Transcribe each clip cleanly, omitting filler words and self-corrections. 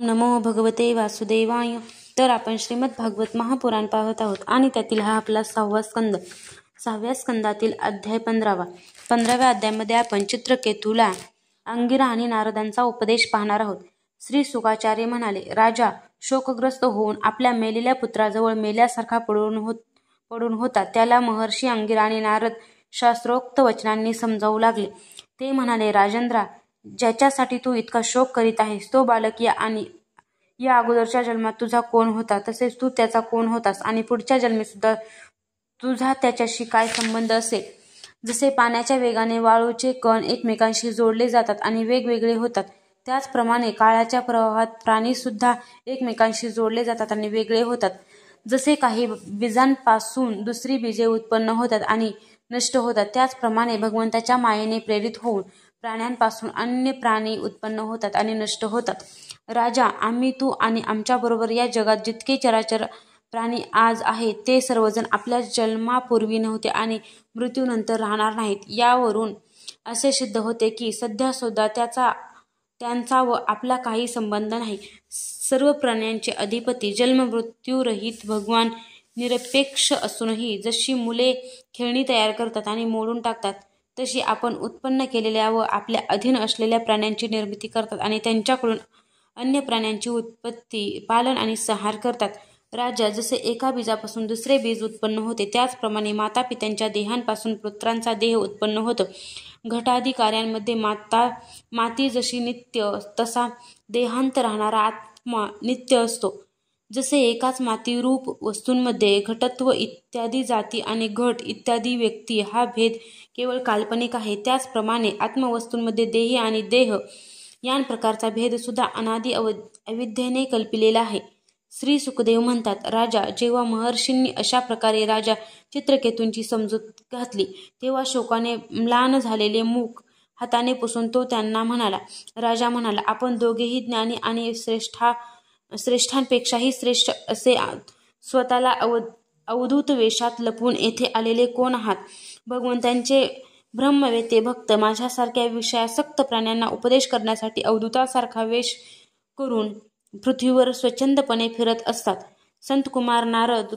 नमो भगवते वासुदेवाय. तर आपण श्रीमद भागवत महापुराण पाहत आहोत आणि त्यातील हा आपला 6वा स्कंद. 6व्या स्कंदातील अध्याय 15वा. 15व्या अध्यायामध्ये आपण चित्रकेतूला अंगिरा आणि नारदांचा उपदेश पाहणार आहोत. श्री सुकाचार्य म्हणाले, राजा शोकग्रस्त होऊन आपल्या मेलेल्या पुत्राजवळ मेल्यासारखा पडून होता. त्याला महर्षी अंगिरा आणि नारद शास्त्रोक्त वचनांनी समजावू लागले. ते म्हणाले, राजेंद्रा, ज्याच्यासाठी तू इतका शोक करीत आहेस तो बालक या अगोदरच्या जन्मात तुझा कोण होता, तसेच तू त्याचा कोण होतास आणि पुढच्या जन्मी सुद्धा तुझा त्याच्याशी काय संबंध असेल. जसे पाण्याच्या वेगाने वाळूचे कण एकमेकांशी जोडले जातात आणि वेगवेगळे होतात, त्याचप्रमाणे काळाच्या प्रवाहात प्राणी सुद्धा एकमेकांशी जोडले जातात आणि वेगळे होतात. जसे काही बीजांपासून दुसरी बीजे उत्पन्न होतात आणि नष्ट होतात, त्याचप्रमाणे भगवंताच्या मायेने प्रेरित होऊन प्राण्यांपासून अन्य प्राणी उत्पन्न होतात आणि नष्ट होतात. राजा, आम्ही, तू आणि आमच्याबरोबर या जगात जितके चराचर प्राणी आज आहेत ते सर्वजण आपल्या जन्मापूर्वी नव्हते आणि मृत्यूनंतर राहणार नाहीत. यावरून असे सिद्ध होते की सध्या सुद्धा त्यांचा व आपला काही संबंध नाही. सर्व प्राण्यांचे अधिपती जन्ममृत्यूरहित भगवान निरपेक्ष असूनही जशी मुले खेळणी तयार करतात आणि मोडून टाकतात, तशी आपण उत्पन्न केलेल्या व आपल्या अधीन असलेल्या प्राण्यांची निर्मिती करतात आणि त्यांच्याकडून अन्य प्राण्यांची उत्पत्ती, पालन आणि संहार करतात. राजा, जसे एका बीजापासून दुसरे बीज उत्पन्न होते, त्याचप्रमाणे मातापित्यांच्या देहांपासून पुत्रांचा देह उत्पन्न होतो. घटादी कार्यांमध्ये माती जशी नित्य, तसा देहांत राहणारा आत्मा नित्य असतो. जसे एकाच मातीरूप वस्तूंमध्ये घटत्व इत्यादी जाती आणि घट इत्यादी व्यक्ती हा भेद केवळ काल्पनिक आहे, त्याचप्रमाणे आत्मवस्तूंमध्ये देही आणि देह या प्रकारचा भेद सुद्धा अनादि अविद्येने कल्पिलेला आहे. श्री सुखदेव म्हणतात, राजा, जेव्हा महर्षींनी अशा प्रकारे राजा चित्रकेतूंची समजूत घातली, तेव्हा शोकाने म्लान झालेले मुख हाताने पुसून तो त्यांना म्हणाला. राजा म्हणाला, आपण दोघेही ज्ञानी आणि श्रेष्ठांपेक्षाही श्रेष्ठ असे स्वतःला अवधूत वेशात लपवून येथे आलेले कोण आहात? भगवंतांचे ब्रह्मवेते भक्त माझ्यासारख्या विषयासक्त प्राण्यांना उपदेश करण्यासाठी अवधूतासारखा वेश करून पृथ्वीवर स्वच्छंदपणे फिरत असतात. संतकुमार नारद,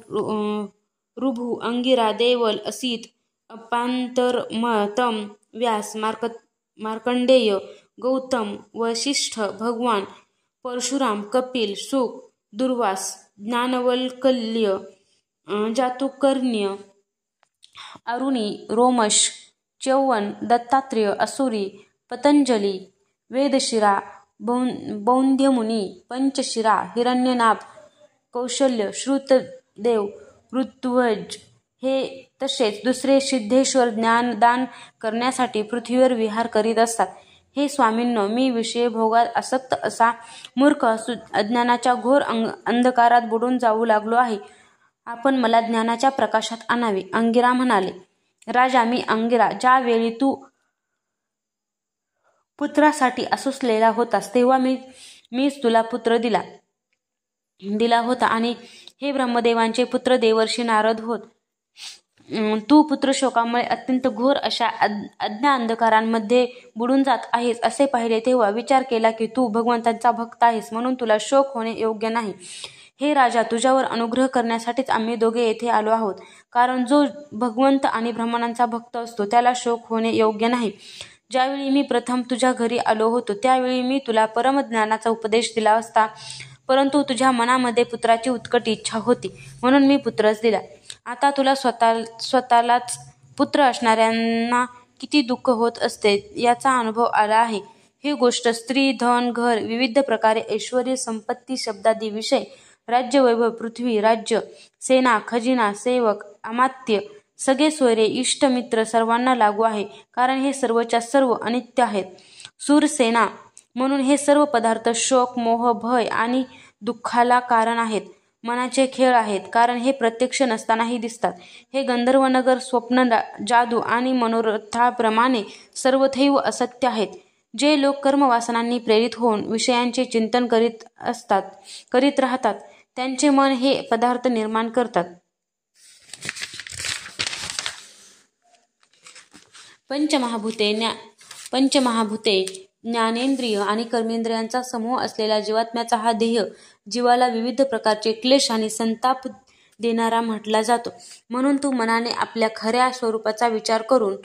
ऋभू, अंगिरा, देवल, असित, अपांतरतम, व्यास, मार्कंडेय, गौतम, वसिष्ठ, भगवान परशुराम, कपिल, शुक, दुर्वास, ज्ञानवल्क्य, जातुकर्ण्य, अरुणी, रोमश, च्यवन, दत्तात्रेय, असुरी, पतंजली, वेदशिरा, बौंध्यमुनी, पंचशिरा, हिरण्यनाभ, कौशल्य, श्रुतदेव, ऋत्विज हे तसेच दुसरे सिद्धेश्वर ज्ञानदान करण्यासाठी पृथ्वीवर विहार करीत असतात. हे स्वामींनो, मी विषयभोगात आसक्त असा मूर्ख असून अज्ञानाच्या घोर अंधकारात बुडून जाऊ लागलो आहे. आपण मला ज्ञानाच्या प्रकाशात आणावे. अंगिरा म्हणाले, राजा, मी अंगिरा, ज्यावेळी तू पुत्रासाठी असुसलेला होतास तेव्हा मीच तुला पुत्र दिला होता आणि हे ब्रह्मदेवांचे पुत्र देवर्षी नारद होत. तू पुत्रशोकामुळे अत्यंत घोर अशा अंधकारांमध्ये बुडून जात आहेस असे पाहिले तेव्हा विचार केला की तू भगवंतांचा भक्त आहेस, म्हणून तुला शोक होणे योग्य नाही. हे राजा, तुझ्यावर अनुग्रह करण्यासाठीच आम्ही दोघे येथे आलो आहोत, कारण जो भगवंत आणि ब्राह्मणांचा भक्त असतो त्याला शोक होणे योग्य नाही. ज्यावेळी मी प्रथम तुझ्या घरी आलो होतो त्यावेळी मी तुला परमज्ञानाचा उपदेश दिला असता, परंतु तुझ्या मनामध्ये पुत्राची उत्कट इच्छा होती म्हणून मी पुत्रच दिला. आता तुला स्वतःलाच पुत्र असणाऱ्यांना किती दुःख होत असते याचा अनुभव आला आहे. ही गोष्ट स्त्री, धन, घर, विविध प्रकारे ऐश्वर्य, संपत्ती, शब्दादी विषय, राज्य, वैभव, पृथ्वी, राज्य, सेना, खजिना, सेवक, अमात्य, सगळे सोयरे, इष्ट, मित्र सर्वांना लागू आहे, कारण हे सर्वच्या सर्व अनित्य आहेत. सूरसेना म्हणून हे सर्व पदार्थ शोक, मोह, भय आणि दुःखाला कारण आहेत. मनाचे खेळ आहेत, कारण हे प्रत्यक्ष नसतानाही दिसतात. हे गंधर्वनगर, स्वप्न, जादू आणि मनोरथाप्रमाणे सर्वथैव असत्य आहेत. जे लोक कर्मवासनांनी प्रेरित होऊन विषयांचे चिंतन करीत राहतात त्यांचे मन हे पदार्थ निर्माण करतात. पंचमहाभूते ज्ञानेंद्रिय आणि कर्मेंद्रियांचा समूह असलेला जीवात्म्याचा हा देह जीवाला विविध प्रकारचे क्लेश आणि संताप देणारा म्हटला जातो. म्हणून तू मनाने आपल्या खऱ्या स्वरूपाचा विचार करून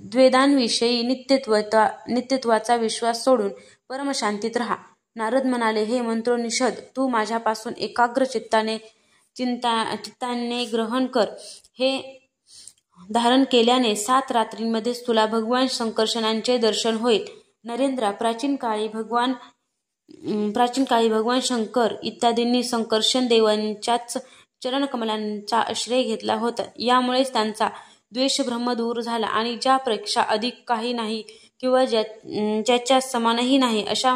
द्वेदांविषयी नित्यत्वाचा विश्वास सोडून परमशांतीत राहा. नारद म्हणाले, हे मंत्रोनिषद, तू माझ्यापासून एकाग्र चित्ताने ग्रहण कर. हे धारण केल्याने 7 रात्रींमध्येच तुला भगवान संकर्षणांचे दर्शन होईल. नरेंद्रा, प्राचीन काळी भगवान शंकर इत्यादींनी संकर्षण देवांच्याच चरणकमलांचा आश्रय घेतला होता. यामुळेच त्यांचा द्वेषभ्रम दूर झाला आणि ज्यापेक्षा अधिक काही नाही किंवा ज्याच्या समानही नाही अशा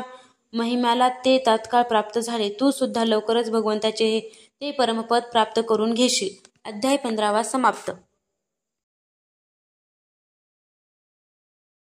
महिम्याला ते तात्काळ प्राप्त झाले. तू सुद्धा लवकरच भगवंताचे ते परमपद प्राप्त करून घेशील. अध्याय 15 समाप्त.